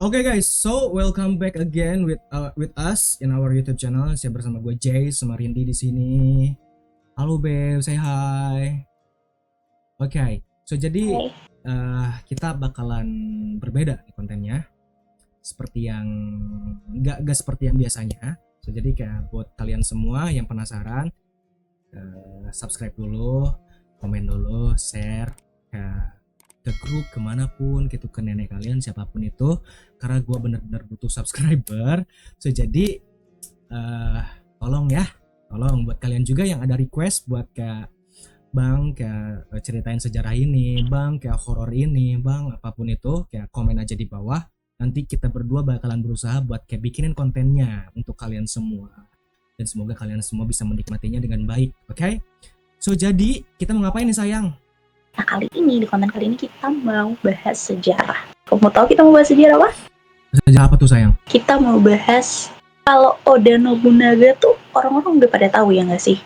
Oke guys, so welcome back again with us in our YouTube channel. Saya bersama gue Jay sama Rindy di sini. Halo Beb, say hi. Oke, so jadi kita bakalan berbeda nih kontennya. Seperti yang nggak seperti yang biasanya. So jadi kayak buat kalian semua yang penasaran, subscribe dulu, komen dulu, share ke grup kemanapun gitu, ke nenek kalian siapapun itu, karena gue bener-bener butuh subscriber. So jadi tolong buat kalian juga yang ada request buat kayak bang kayak ceritain sejarah ini bang, kayak horor ini bang, apapun itu kayak komen aja di bawah. Nanti kita berdua bakalan berusaha buat kayak bikinin kontennya untuk kalian semua, dan semoga kalian semua bisa menikmatinya dengan baik. Oke? So jadi kita mau ngapain nih sayang? Nah di konten kali ini kita mau bahas sejarah. Kamu tahu kita mau bahas sejarah apa? Sejarah apa tuh sayang? Kita mau bahas kalau Oda Nobunaga tuh orang-orang udah pada tahu ya nggak sih?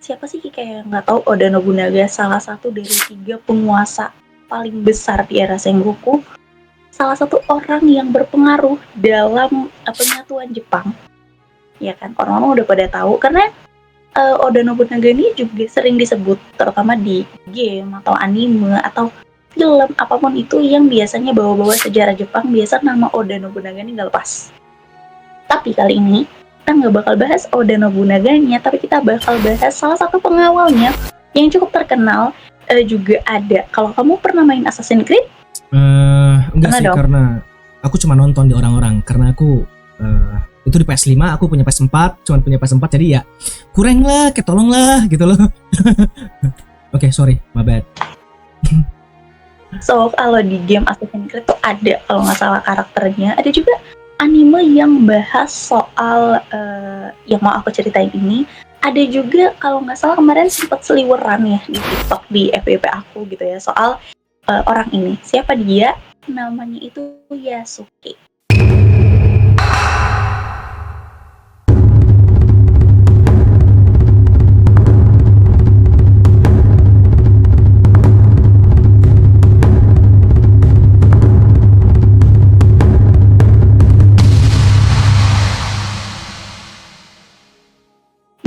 Siapa sih kayak nggak tahu Oda Nobunaga, salah satu dari 3 penguasa paling besar di era Sengoku. Salah satu orang yang berpengaruh dalam penyatuan Jepang. Ya kan, orang-orang udah pada tahu karena Oda Nobunaga ini juga sering disebut terutama di game atau anime atau film apapun itu yang biasanya bawa-bawa sejarah Jepang, biasa nama Oda Nobunaga ini gak lepas. Tapi kali ini kita nggak bakal bahas Oda Nobunaganya, tapi kita bakal bahas salah satu pengawalnya yang cukup terkenal. Juga ada. Kalau kamu pernah main Assassin's Creed? Enggak sih, karena aku cuma nonton di orang-orang, karena aku itu di PS5, aku punya PS4, cuma punya PS4, jadi ya kurang lah, kayak tolong lah gitu loh. Oke, sorry, my bad. So kalau di game Assassin's Creed tuh ada, kalau nggak salah karakternya, ada juga anime yang bahas soal yang mau aku ceritain ini. Ada juga kalau nggak salah kemarin sempat seliweran ya di TikTok, di FYP aku gitu ya, soal orang ini. Siapa dia? Namanya itu Yasuke.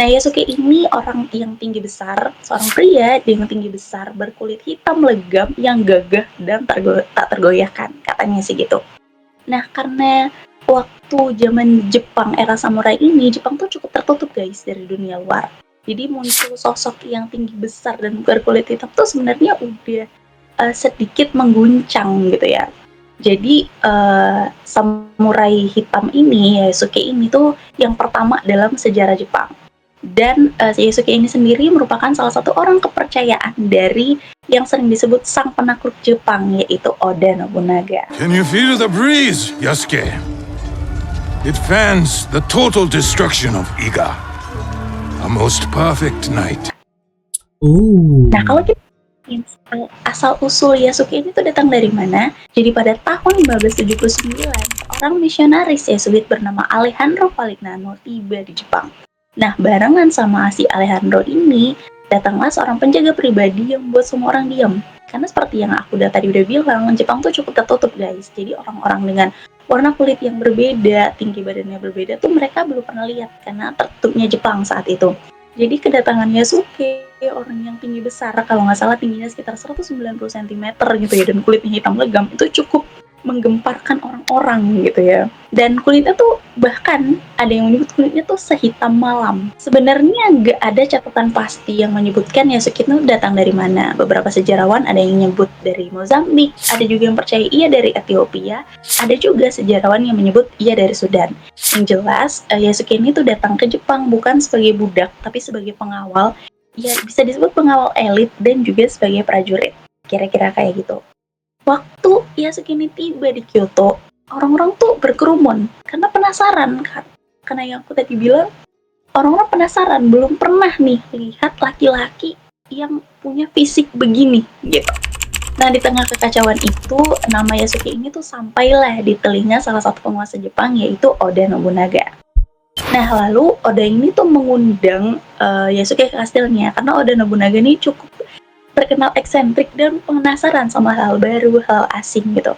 Nah, Yasuke ini orang yang tinggi besar, seorang pria dengan tinggi besar, berkulit hitam legam yang gagah dan tak tergoyahkan, katanya sih gitu. Nah, karena waktu zaman Jepang era samurai ini, Jepang tuh cukup tertutup guys dari dunia luar. Jadi muncul sosok yang tinggi besar dan berkulit hitam tuh sebenarnya udah sedikit mengguncang gitu ya. Jadi samurai hitam ini, Yasuke ini tuh yang pertama dalam sejarah Jepang. Dan Yasuke ini sendiri merupakan salah satu orang kepercayaan dari yang sering disebut sang penakluk Jepang, yaitu Oda Nobunaga. Can you feel the breeze, Yasuke? It fans the total destruction of Iga. A most perfect night. Nah, kalau kita asal-usul Yasuke ini tuh datang dari mana? Jadi pada tahun 1579, seorang misionaris Yesuit bernama Alejandro Falignano tiba di Jepang. Nah, barengan sama si Alejandro ini, datanglah seorang penjaga pribadi yang membuat semua orang diam. Karena seperti yang aku tadi udah bilang, Jepang tuh cukup tertutup guys. Jadi orang-orang dengan warna kulit yang berbeda, tinggi badannya berbeda tuh mereka belum pernah lihat karena tertutupnya Jepang saat itu. Jadi kedatangan Yasuke, orang yang tinggi besar, kalau nggak salah tingginya sekitar 190 cm gitu ya, dan kulitnya hitam legam, itu cukup menggemparkan orang-orang gitu ya. Dan kulitnya tuh bahkan ada yang menyebut kulitnya tuh sehitam malam. Sebenarnya nggak ada catatan pasti yang menyebutkan Yasuke itu datang dari mana. Beberapa sejarawan ada yang menyebut dari Mozambik, ada juga yang percaya ia dari Ethiopia, ada juga sejarawan yang menyebut ia dari Sudan. Yang jelas Yasuke ini tuh datang ke Jepang bukan sebagai budak, tapi sebagai pengawal. Ya bisa disebut pengawal elit dan juga sebagai prajurit. Kira-kira kayak gitu. Waktu Yasuke ini tiba di Kyoto, orang-orang tuh berkerumun karena penasaran kan. Karena yang aku tadi bilang, orang-orang penasaran, belum pernah nih lihat laki-laki yang punya fisik begini gitu. Nah, di tengah kekacauan itu, nama Yasuke ini tuh sampailah di telinga salah satu penguasa Jepang, yaitu Oda Nobunaga. Nah, lalu Oda ini tuh mengundang Yasuke ke kastilnya karena Oda Nobunaga ini cukup terkenal eksentrik dan penasaran sama hal baru, hal asing gitu.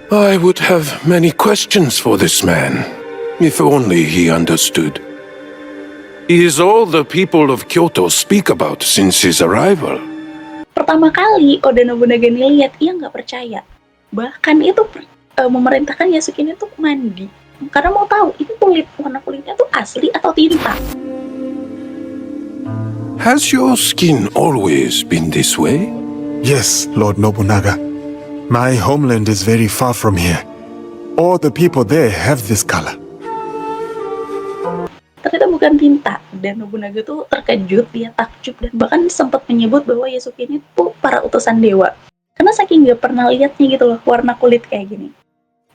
I would have many questions for this man, if only he understood. He is all the people of Kyoto speak about since his arrival. Pertama kali Oda Nobunaga nih lihat, ia nggak percaya. Bahkan itu memerintahkan Yasukine tuh mandi. Karena mau tahu ini warna kulitnya tuh asli atau tinta. Has your skin always been this way? Yes, Lord Nobunaga. My homeland is very far from here. All the people there have this color. Ternyata bukan tinta, dan Nobunaga tuh terkejut, dia takjub, dan bahkan sempat menyebut bahwa Yasuke ini tuh para utusan dewa. Karena saking gak pernah lihatnya gitu loh, warna kulit kayak gini.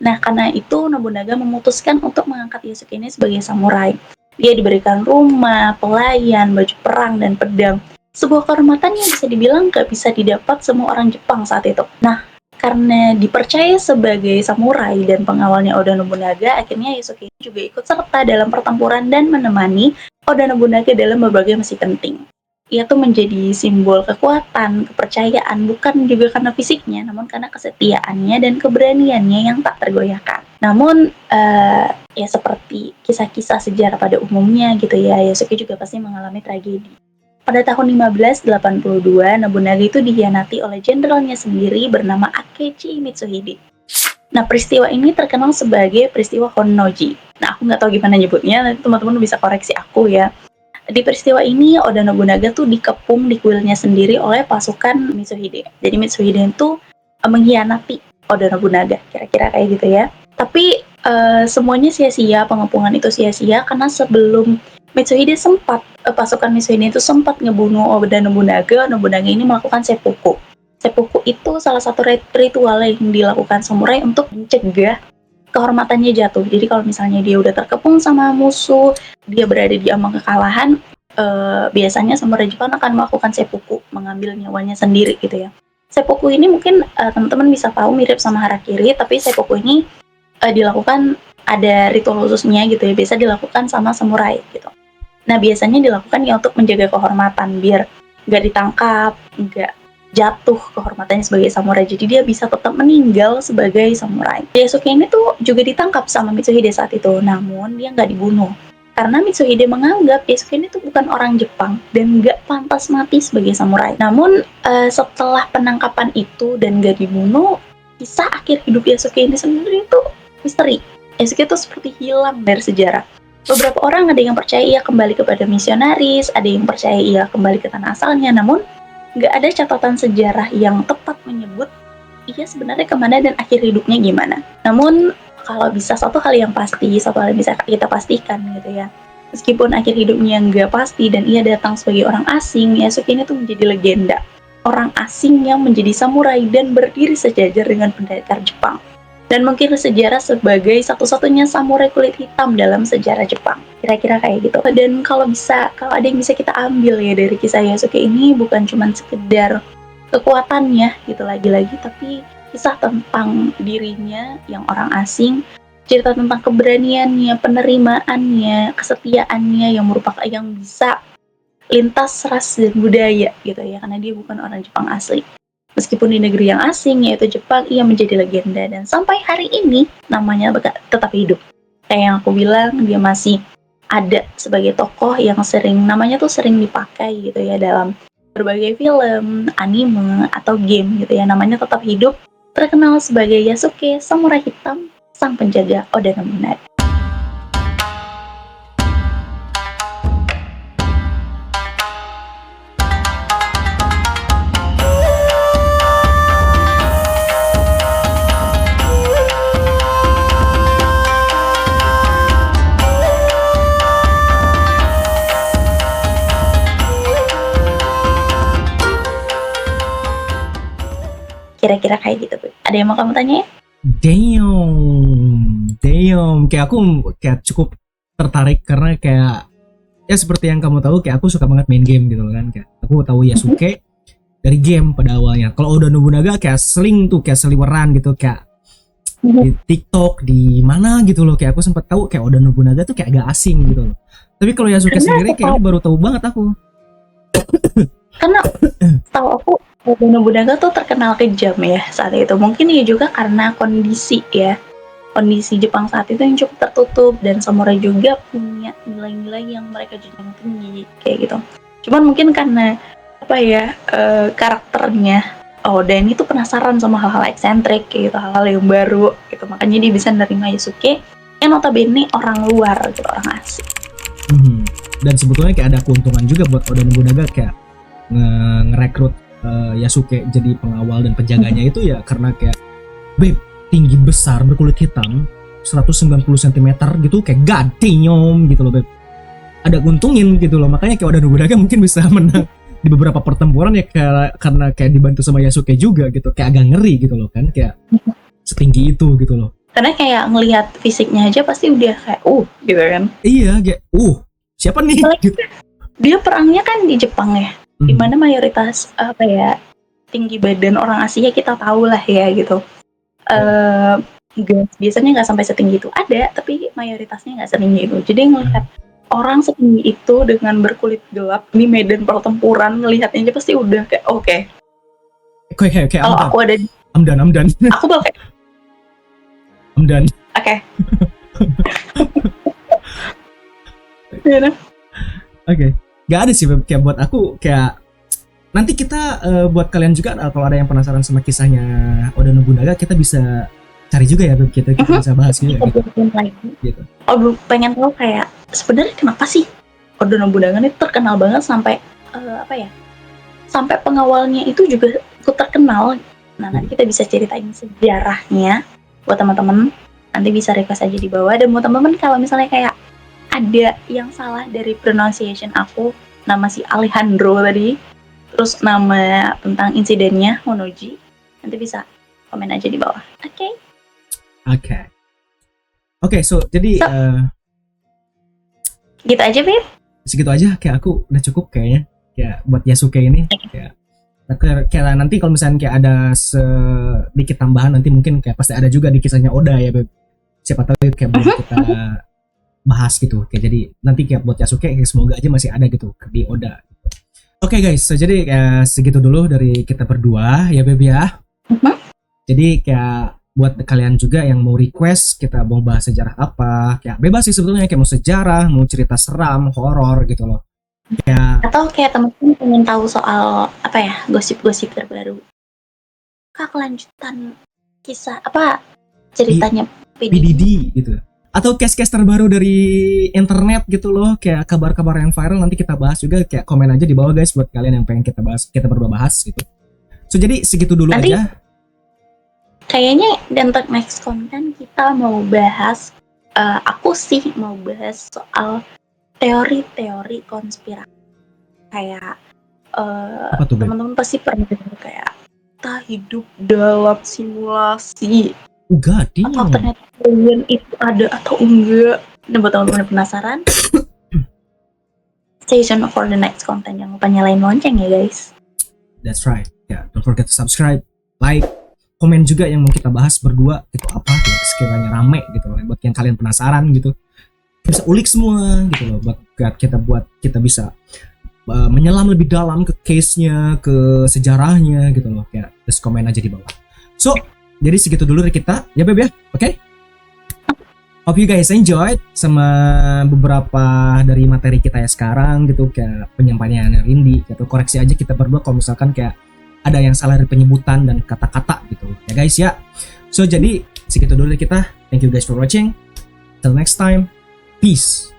Nah, karena itu Nobunaga memutuskan untuk mengangkat Yasuke ini sebagai samurai. Dia diberikan rumah, pelayan, baju perang, dan pedang. Sebuah kehormatan yang bisa dibilang gak bisa didapat semua orang Jepang saat itu. Nah, karena dipercaya sebagai samurai dan pengawalnya Oda Nobunaga, akhirnya Yasuke juga ikut serta dalam pertempuran dan menemani Oda Nobunaga dalam berbagai misi penting. Ia tuh menjadi simbol kekuatan, kepercayaan, bukan juga karena fisiknya, namun karena kesetiaannya dan keberaniannya yang tak tergoyahkan. Namun, ya seperti kisah-kisah sejarah pada umumnya gitu ya, Yasuke juga pasti mengalami tragedi. Pada tahun 1582, Nobunaga itu dikhianati oleh jenderalnya sendiri bernama Akechi Mitsuhide. Nah, peristiwa ini terkenal sebagai peristiwa Honnoji. Nah, aku nggak tahu gimana nyebutnya, nanti teman-teman bisa koreksi aku ya. Di peristiwa ini, Oda Nobunaga tuh dikepung di kuilnya sendiri oleh pasukan Mitsuhide. Jadi Mitsuhide itu mengkhianati Oda Nobunaga, kira-kira kayak gitu ya. Tapi semuanya sia-sia, pengepungan itu sia-sia karena sebelum pasukan Mitsuhide itu sempat ngebunuh Oda Nobunaga. Nobunaga ini melakukan seppuku. Seppuku itu salah satu ritual yang dilakukan samurai untuk mencegah kehormatannya jatuh. Jadi kalau misalnya dia udah terkepung sama musuh, dia berada di ambang kekalahan, biasanya samurai Jepang akan melakukan seppuku, mengambil nyawanya sendiri gitu ya. Seppuku ini mungkin teman-teman bisa tahu mirip sama harakiri, tapi seppuku ini dilakukan ada ritual khususnya gitu ya, biasa dilakukan sama samurai gitu. Nah, biasanya dilakukan ya untuk menjaga kehormatan, biar nggak ditangkap, nggak jatuh kehormatannya sebagai samurai, jadi dia bisa tetap meninggal sebagai samurai. Yasuke ini tuh juga ditangkap sama Mitsuhide saat itu, namun dia nggak dibunuh. Karena Mitsuhide menganggap Yasuke ini tuh bukan orang Jepang dan nggak pantas mati sebagai samurai. Namun setelah penangkapan itu dan nggak dibunuh, kisah akhir hidup Yasuke ini sendiri tuh misteri. Yasuke itu seperti hilang dari sejarah. Beberapa orang ada yang percaya ia kembali kepada misionaris, ada yang percaya ia kembali ke tanah asalnya, namun nggak ada catatan sejarah yang tepat menyebut ia sebenarnya kemana dan akhir hidupnya gimana. Namun kalau bisa satu hal yang bisa kita pastikan gitu ya, meskipun akhir hidupnya nggak pasti dan ia datang sebagai orang asing, Yasuke ini tuh menjadi legenda. Orang asing yang menjadi samurai dan berdiri sejajar dengan pendekar Jepang. Dan mungkin sejarah sebagai satu-satunya samurai kulit hitam dalam sejarah Jepang. Kira-kira kayak gitu. Dan kalau ada yang bisa kita ambil ya dari kisah Yasuke ini, bukan cuma sekedar kekuatannya gitu lagi-lagi, tapi kisah tentang dirinya yang orang asing, cerita tentang keberaniannya, penerimaannya, kesetiaannya yang bisa lintas ras dan budaya gitu ya, karena dia bukan orang Jepang asli. Meskipun di negeri yang asing yaitu Jepang, ia menjadi legenda dan sampai hari ini namanya tetap hidup. Kayak yang aku bilang, dia masih ada sebagai tokoh yang namanya tuh sering dipakai gitu ya dalam berbagai film, anime atau game gitu ya, namanya tetap hidup, terkenal sebagai Yasuke, samurai hitam, sang penjaga Oda Nobunaga. Kira-kira kayak gitu, Bu. Ada yang mau kamu tanya ya? Damn. Kayak aku cukup tertarik karena kayak ya seperti yang kamu tahu, kayak aku suka banget main game gitu kan. Kayak aku tahu Yasuke dari game pada awalnya. Kalau Oda Nobunaga kayak kayak seliweran gitu, kayak di TikTok di mana gitu loh. Kayak aku sempat tahu kayak Oda Nobunaga tuh kayak agak asing gitu loh. Tapi kalau Yasuke sendiri kayak baru tahu banget aku. Karena tahu aku Oda Nobunaga tuh terkenal kejam ya saat itu. Mungkin ya juga karena kondisi ya. Kondisi Jepang saat itu yang cukup tertutup dan samurai juga punya nilai-nilai yang mereka junjung tinggi kayak gitu. Cuman mungkin karena apa ya karakternya Oda ini tuh penasaran sama hal-hal eksentrik kayak gitu, hal-hal yang baru gitu. Makanya dia bisa nerima Yasuke yang notabene orang luar gitu, orang asing. Dan sebetulnya kayak ada keuntungan juga buat Oda Nobunaga kayak ngerekrut Yasuke jadi pengawal dan penjaganya itu ya karena kayak babe tinggi besar berkulit hitam 190 cm gitu kayak gading gitu loh beb. Ada untungin gitu loh, makanya kayak Oda Nobunaga mungkin bisa menang di beberapa pertempuran ya karena kayak dibantu sama Yasuke juga gitu, kayak agak ngeri gitu loh kan, kayak setinggi itu gitu loh. Karena kayak ngelihat fisiknya aja pasti udah kayak gitu kan. Iya kayak siapa nih gitu. Dia perangnya kan di Jepang ya, dimana mayoritas apa ya tinggi badan orang Asia kita tahu lah ya gitu. Biasanya nggak sampai setinggi itu, ada tapi mayoritasnya nggak setinggi itu. Jadi ngelihat orang setinggi itu dengan berkulit gelap di medan pertempuran, ngelihatnya aja pasti udah kayak oke. Kalau aku ada Amdan aku bakal kayak Amdan oke. Oke. Gak ada sih kayak buat aku kayak nanti kita buat kalian juga kalau ada yang penasaran sama kisahnya Oda Nobunaga kita bisa cari juga ya kita bisa bahas juga gitu. Pengen tahu kayak sebenarnya kenapa sih Oda Nobunaga ini terkenal banget sampai sampai pengawalnya itu juga ikut terkenal. Nah nanti kita bisa ceritain sejarahnya buat teman-teman, nanti bisa request aja di bawah. Dan buat teman-teman kalau misalnya kayak ada yang salah dari pronunciation aku, nama si Alejandro tadi, terus nama tentang insidennya Honoji, nanti bisa komen aja di bawah. Oke, so jadi gitu aja Beb. Segitu aja kayak aku udah cukup kayaknya kayak buat Yasuke ini kayak nanti kalau misalnya kayak ada sedikit tambahan nanti mungkin kayak pasti ada juga di kisahnya Oda ya Beb. Siapa tahu kayak boleh kita bahas gitu. Kayak jadi nanti kayak buat Yasuke kayak semoga aja masih ada gitu di Oda. Oke guys, so jadi segitu dulu dari kita berdua ya Beb ya. Jadi kayak buat kalian juga yang mau request kita mau bahas sejarah apa, kayak bebas sih sebetulnya, kayak mau sejarah, mau cerita seram, horor gitu loh. Atau kayak teman-teman pengen tahu soal apa ya, gosip-gosip terbaru. Kelanjutan kisah apa ceritanya PDD gitu. Atau case-case terbaru dari internet gitu loh, kayak kabar-kabar yang viral nanti kita bahas juga, kayak komen aja di bawah guys buat kalian yang pengen kita bahas, kita berdua bahas gitu. So jadi segitu dulu nanti, aja. Kayaknya dan untuk next konten kita mau bahas, aku sih mau bahas soal teori-teori konspirasi. Kayak teman-teman pasti pernah dengar kayak kita hidup dalam simulasi. Atau ternyata alien itu ada atau enggak. Dan buat teman-teman penasaran, stay tune for the next content. Jangan lupa nyalain lonceng ya guys. That's right. Yeah, don't forget to subscribe, like, komen juga yang mau kita bahas berdua itu apa ya, sekiranya rame gitu loh, buat yang kalian penasaran gitu bisa ulik semua gitu loh, buat kita bisa menyelam lebih dalam ke case-nya, ke sejarahnya gitu loh, kayak just komen aja di bawah. So jadi segitu dulu dari kita ya Beb ya, oke? Hope you guys enjoyed sama beberapa dari materi kita ya sekarang gitu, kayak penyampaian Rindy gitu. Koreksi aja kita berdua kalau misalkan kayak ada yang salah dari penyebutan dan kata-kata gitu ya guys ya. So jadi segitu dulu dari kita. Thank you guys for watching. Till next time. Peace.